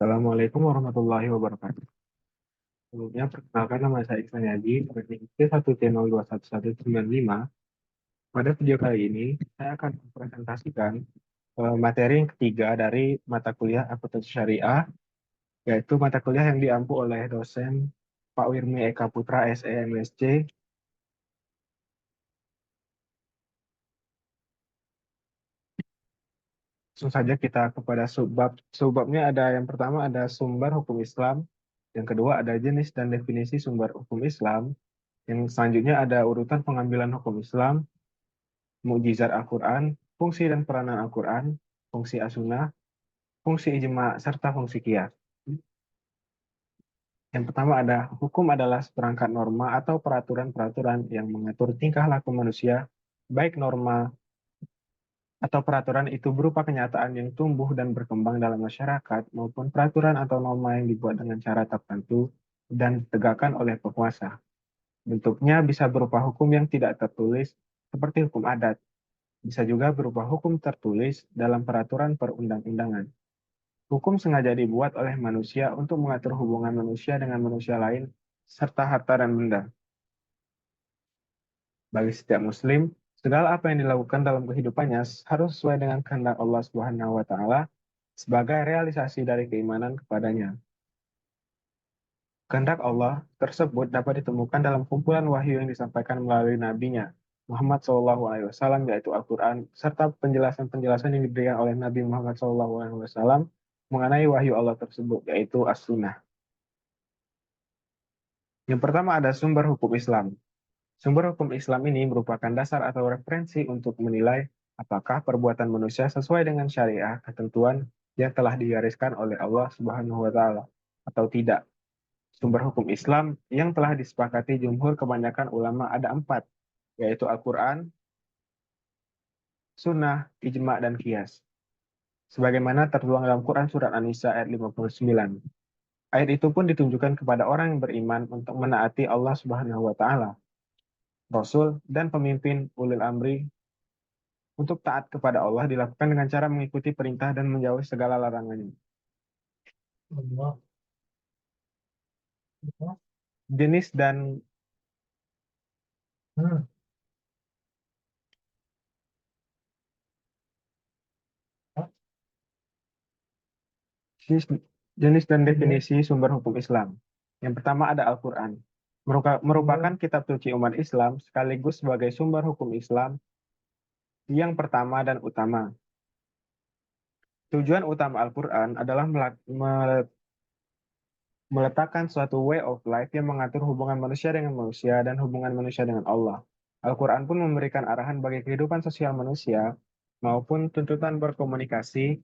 Assalamualaikum warahmatullahi wabarakatuh. Sebelumnya, perkenalkan nama saya Iksan Yadi, rekening IT1T021195. Pada video kali ini, saya akan mempresentasikan materi yang ketiga dari mata kuliah Akuntansi Syariah, yaitu mata kuliah yang diampu oleh dosen Pak Wirmi Eka Putra, SE, MSc. Langsung saja kita kepada subbab. Subbabnya ada yang pertama ada sumber hukum Islam, yang kedua ada jenis dan definisi sumber hukum Islam, yang selanjutnya ada urutan pengambilan hukum Islam, mukjizat Al-Quran, fungsi dan peranan Al-Quran, fungsi as-sunnah, fungsi ijma, serta fungsi qiyas. Yang pertama ada hukum adalah seperangkat norma atau peraturan-peraturan yang mengatur tingkah laku manusia, baik norma atau peraturan itu berupa kenyataan yang tumbuh dan berkembang dalam masyarakat maupun peraturan atau norma yang dibuat dengan cara tertentu dan ditegakkan oleh penguasa. Bentuknya bisa berupa hukum yang tidak tertulis seperti hukum adat, bisa juga berupa hukum tertulis dalam peraturan perundang-undangan. Hukum sengaja dibuat oleh manusia untuk mengatur hubungan manusia dengan manusia lain, serta harta dan benda. Bagi setiap muslim, segala apa yang dilakukan dalam kehidupannya harus sesuai dengan kehendak Allah Subhanahu wa taala sebagai realisasi dari keimanan kepadanya. Kehendak Allah tersebut dapat ditemukan dalam kumpulan wahyu yang disampaikan melalui nabinya, Muhammad SAW, yaitu Al-Quran, serta penjelasan-penjelasan yang diberikan oleh Nabi Muhammad SAW mengenai wahyu Allah tersebut, yaitu As-Sunnah. Yang pertama ada sumber hukum Islam. Sumber hukum Islam ini merupakan dasar atau referensi untuk menilai apakah perbuatan manusia sesuai dengan syariah ketentuan yang telah digariskan oleh Allah Subhanahu wa taala atau tidak. Sumber hukum Islam yang telah disepakati jumhur kebanyakan ulama ada empat, yaitu Al-Quran, Sunnah, Ijma, dan Qiyas. Sebagaimana tertuang dalam Quran Surat An-Nisa ayat 59. Ayat itu pun ditunjukkan kepada orang yang beriman untuk menaati Allah Subhanahu wa taala, Rasul, dan pemimpin ulil amri. Untuk taat kepada Allah dilakukan dengan cara mengikuti perintah dan menjauhi segala larangannya. Jenis dan jenis dan definisi sumber hukum Islam. Yang pertama ada Al-Quran. Merupakan kitab suci umat Islam sekaligus sebagai sumber hukum Islam yang pertama dan utama. Tujuan utama Al-Quran adalah meletakkan suatu way of life yang mengatur hubungan manusia dengan manusia dan hubungan manusia dengan Allah. Al-Quran pun memberikan arahan bagi kehidupan sosial manusia maupun tuntutan berkomunikasi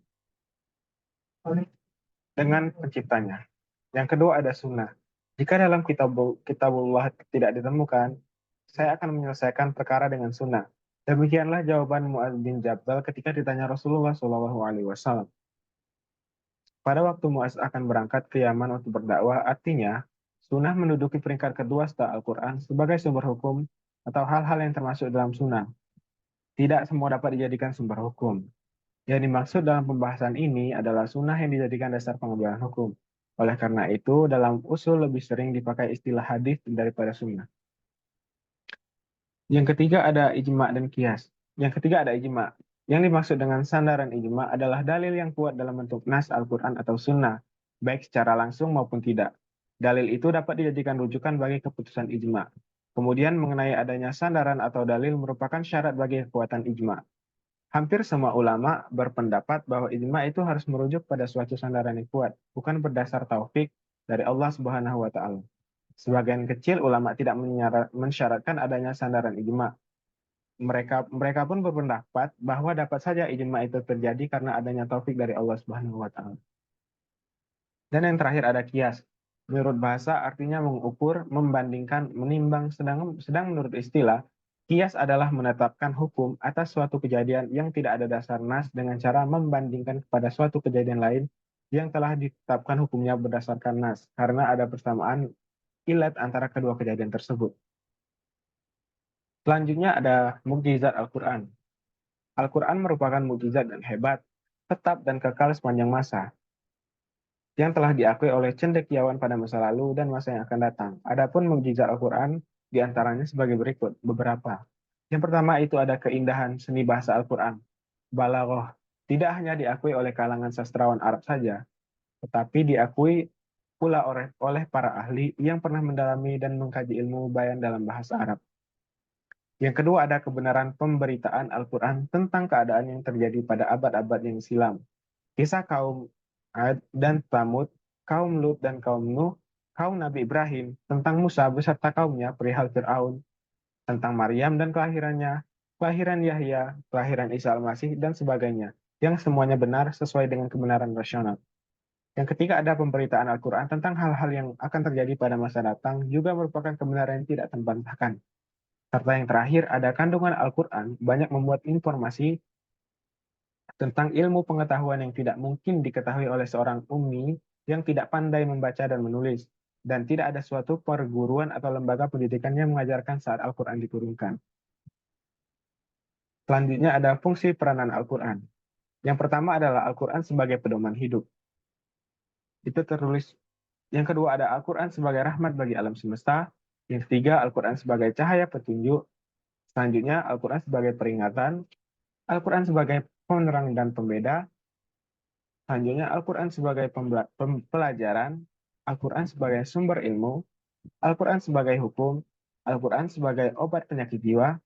dengan penciptanya. Yang kedua ada sunnah. Jika dalam kitabullah tidak ditemukan, saya akan menyelesaikan perkara dengan sunnah. Demikianlah jawaban Mu'adz bin Jabal ketika ditanya Rasulullah SAW. Pada waktu Mu'adz akan berangkat ke Yaman untuk berdakwah, artinya sunnah menduduki peringkat kedua setelah Al-Quran sebagai sumber hukum atau hal-hal yang termasuk dalam sunnah. Tidak semua dapat dijadikan sumber hukum. Yang dimaksud dalam pembahasan ini adalah sunnah yang dijadikan dasar pengambilan hukum. Oleh karena itu, dalam usul lebih sering dipakai istilah hadis daripada sunnah. Yang ketiga ada ijma dan kias. Yang ketiga ada ijma. Yang dimaksud dengan sandaran ijma adalah dalil yang kuat dalam bentuk nas Al-Quran atau sunnah, baik secara langsung maupun tidak. Dalil itu dapat dijadikan rujukan bagi keputusan ijma. Kemudian mengenai adanya sandaran atau dalil merupakan syarat bagi kekuatan ijma. Hampir semua ulama berpendapat bahwa ijma itu harus merujuk pada suatu sandaran yang kuat, bukan berdasar taufik dari Allah Subhanahu wa taala. Sebagian kecil ulama tidak mensyaratkan adanya sandaran ijma. Mereka pun berpendapat bahwa dapat saja ijma itu terjadi karena adanya taufik dari Allah Subhanahu wa taala. Dan yang terakhir ada kias. Menurut bahasa artinya mengukur, membandingkan, menimbang, sedang menurut istilah, kias adalah menetapkan hukum atas suatu kejadian yang tidak ada dasar nas dengan cara membandingkan kepada suatu kejadian lain yang telah ditetapkan hukumnya berdasarkan nas, karena ada persamaan ilat antara kedua kejadian tersebut. Selanjutnya ada mukjizat Al-Quran. Al-Quran merupakan mukjizat dan hebat, tetap dan kekal sepanjang masa. yang telah diakui oleh cendekiawan pada masa lalu dan masa yang akan datang. Adapun mukjizat Al-Quran diantaranya sebagai berikut beberapa. Yang pertama itu ada keindahan seni bahasa Al-Quran. Balaghah tidak hanya diakui oleh kalangan sastrawan Arab saja, tetapi diakui pula oleh para ahli yang pernah mendalami dan mengkaji ilmu bayan dalam bahasa Arab. Yang kedua ada kebenaran pemberitaan Al-Quran tentang keadaan yang terjadi pada abad-abad yang silam. Kisah kaum Ad dan Tsamud, kaum Lut dan kaum Nuh, kaum Nabi Ibrahim, tentang Musa beserta kaumnya, perihal Fir'aun, tentang Maryam dan kelahirannya, kelahiran Yahya, kelahiran Isa Al-Masih, dan sebagainya, yang semuanya benar sesuai dengan kebenaran rasional. Yang ketiga ada pemberitaan Al-Quran tentang hal-hal yang akan terjadi pada masa datang, juga merupakan kebenaran yang tidak terbantahkan. Serta yang terakhir ada kandungan Al-Quran banyak memuat informasi tentang ilmu pengetahuan yang tidak mungkin diketahui oleh seorang ummi yang tidak pandai membaca dan menulis, dan tidak ada suatu perguruan atau lembaga pendidikan yang mengajarkan saat Al-Quran diturunkan. Selanjutnya ada fungsi peranan Al-Quran. Yang pertama adalah Al-Quran sebagai pedoman hidup. Itu tertulis. Yang kedua ada Al-Quran sebagai rahmat bagi alam semesta. Yang ketiga Al-Quran sebagai cahaya petunjuk. Selanjutnya Al-Quran sebagai peringatan. Al-Quran sebagai penerang dan pembeda. Selanjutnya Al-Quran sebagai pelajaran. Al-Quran sebagai sumber ilmu. Al-Quran sebagai hukum. Al-Quran sebagai obat penyakit jiwa.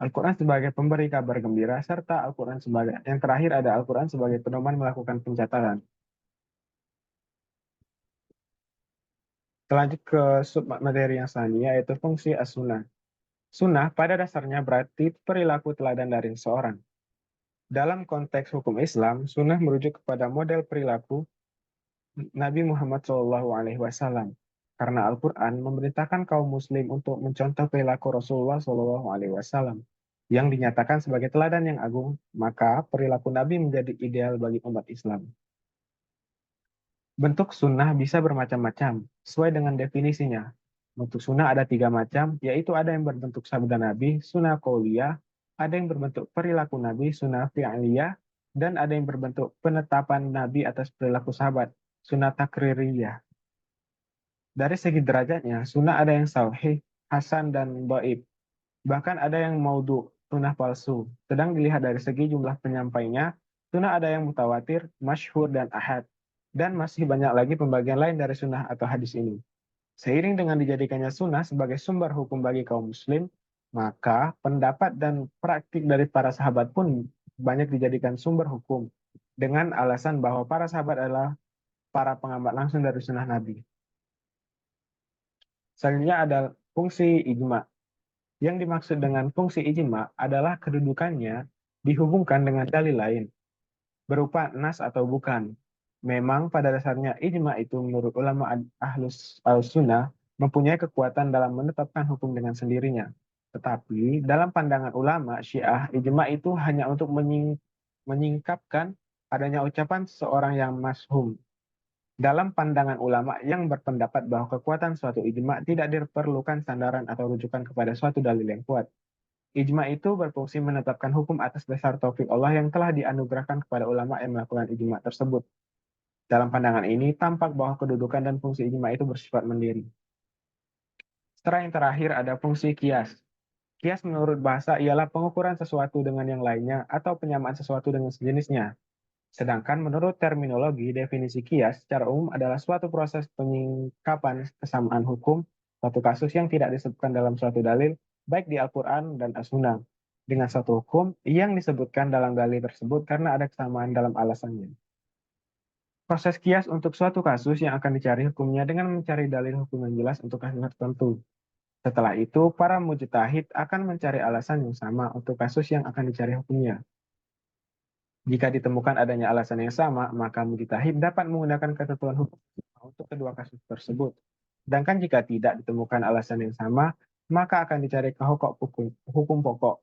Al-Quran sebagai pemberi kabar gembira, serta Al-Quran sebagai yang terakhir ada Al-Quran sebagai pedoman melakukan pencatatan. Selanjut ke submateri yang selanjutnya yaitu fungsi as-sunnah. Sunnah pada dasarnya berarti perilaku teladan dari seseorang. Dalam konteks hukum Islam, sunnah merujuk kepada model perilaku Nabi Muhammad SAW. Karena Al-Quran memerintahkan kaum muslim untuk mencontoh perilaku Rasulullah SAW yang dinyatakan sebagai teladan yang agung, maka perilaku Nabi menjadi ideal bagi umat Islam. Bentuk sunnah bisa bermacam-macam, sesuai dengan definisinya. Bentuk sunnah ada 3 macam, yaitu ada yang berbentuk sabda Nabi, sunnah qauliyah, ada yang berbentuk perilaku Nabi, sunnah fi'liyah, dan ada yang berbentuk penetapan Nabi atas perilaku sahabat, sunnah takririyah. Dari segi derajatnya, sunnah ada yang sahih, hasan, dan dhaif. Bahkan ada yang maudhu, sunnah palsu. Sedang dilihat dari segi jumlah penyampainya, sunnah ada yang mutawatir, masyhur, dan ahad. Dan masih banyak lagi pembagian lain dari sunnah atau hadis ini. Seiring dengan dijadikannya sunnah sebagai sumber hukum bagi kaum muslim, maka pendapat dan praktik dari para sahabat pun banyak dijadikan sumber hukum dengan alasan bahwa para sahabat adalah para pengamat langsung dari sunnah Nabi. Selanjutnya ada fungsi ijma. Yang dimaksud dengan fungsi ijma adalah kedudukannya dihubungkan dengan dalil lain, berupa nas atau bukan. Memang pada dasarnya ijma itu menurut ulama ahlus sunnah mempunyai kekuatan dalam menetapkan hukum dengan sendirinya. Tetapi dalam pandangan ulama Syiah, ijma itu hanya untuk menyingkapkan adanya ucapan seseorang yang mashhum. Dalam pandangan ulama yang berpendapat bahwa kekuatan suatu ijma tidak diperlukan sandaran atau rujukan kepada suatu dalil yang kuat. Ijma itu berfungsi menetapkan hukum atas dasar taufik Allah yang telah dianugerahkan kepada ulama yang melakukan ijma tersebut. Dalam pandangan ini, tampak bahwa kedudukan dan fungsi ijma itu bersifat mandiri. Setelah yang terakhir ada fungsi kias. Kias menurut bahasa ialah pengukuran sesuatu dengan yang lainnya atau penyamaan sesuatu dengan sejenisnya. Sedangkan menurut terminologi, definisi kias secara umum adalah suatu proses penyingkapan kesamaan hukum suatu kasus yang tidak disebutkan dalam suatu dalil, baik di Al-Quran dan As-Sunnah, dengan suatu hukum yang disebutkan dalam dalil tersebut karena ada kesamaan dalam alasannya. Proses kias untuk suatu kasus yang akan dicari hukumnya dengan mencari dalil hukum yang jelas untuk kasus tertentu. Setelah itu, para mujtahid akan mencari alasan yang sama untuk kasus yang akan dicari hukumnya. Jika ditemukan adanya alasan yang sama, maka mujtahid dapat menggunakan ketentuan hukum untuk kedua kasus tersebut. Sedangkan jika tidak ditemukan alasan yang sama, maka akan dicari hukum pokok.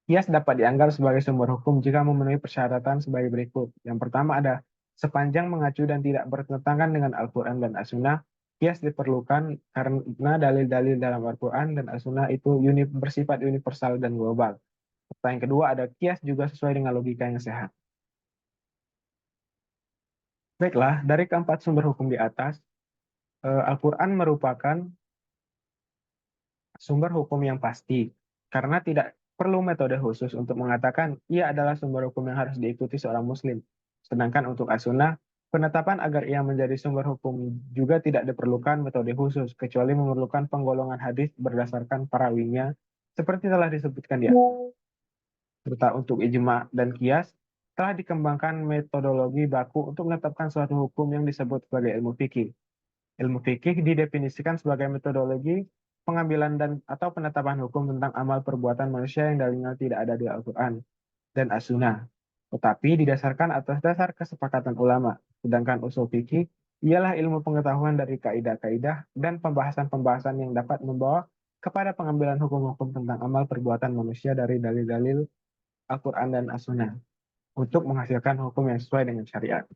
Kias dapat dianggap sebagai sumber hukum jika memenuhi persyaratan sebagai berikut. Yang pertama ada sepanjang mengacu dan tidak bertentangan dengan Al-Quran dan As-Sunnah. Kias diperlukan karena dalil-dalil dalam Al-Quran dan As-Sunnah itu bersifat universal dan global. Serta yang kedua ada kias juga sesuai dengan logika yang sehat. Baiklah, dari keempat sumber hukum di atas, Al-Quran merupakan sumber hukum yang pasti, karena tidak perlu metode khusus untuk mengatakan ia adalah sumber hukum yang harus diikuti seorang muslim. Sedangkan untuk as-sunnah, penetapan agar ia menjadi sumber hukum juga tidak diperlukan metode khusus, kecuali memerlukan penggolongan hadis berdasarkan perawinya, seperti telah disebutkan di atas. Serta untuk ijma dan kias, telah dikembangkan metodologi baku untuk menetapkan suatu hukum yang disebut sebagai ilmu fikih. Ilmu fikih didefinisikan sebagai metodologi pengambilan dan atau penetapan hukum tentang amal perbuatan manusia yang dalilnya tidak ada di Al-Quran dan As-Sunnah, tetapi didasarkan atas dasar kesepakatan ulama. Sedangkan usul fikih ialah ilmu pengetahuan dari kaidah-kaidah dan pembahasan-pembahasan yang dapat membawa kepada pengambilan hukum-hukum tentang amal perbuatan manusia dari dalil-dalil Al-Quran dan As-Sunnah untuk menghasilkan hukum yang sesuai dengan syariat.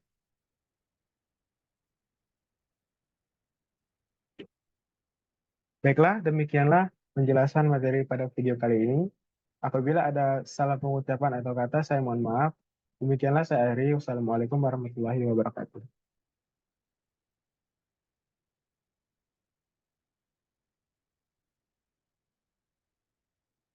Baiklah, demikianlah penjelasan materi pada video kali ini. Apabila ada salah pengucapan atau kata, saya mohon maaf. Demikianlah saya akhiri. Wassalamualaikum warahmatullahi wabarakatuh.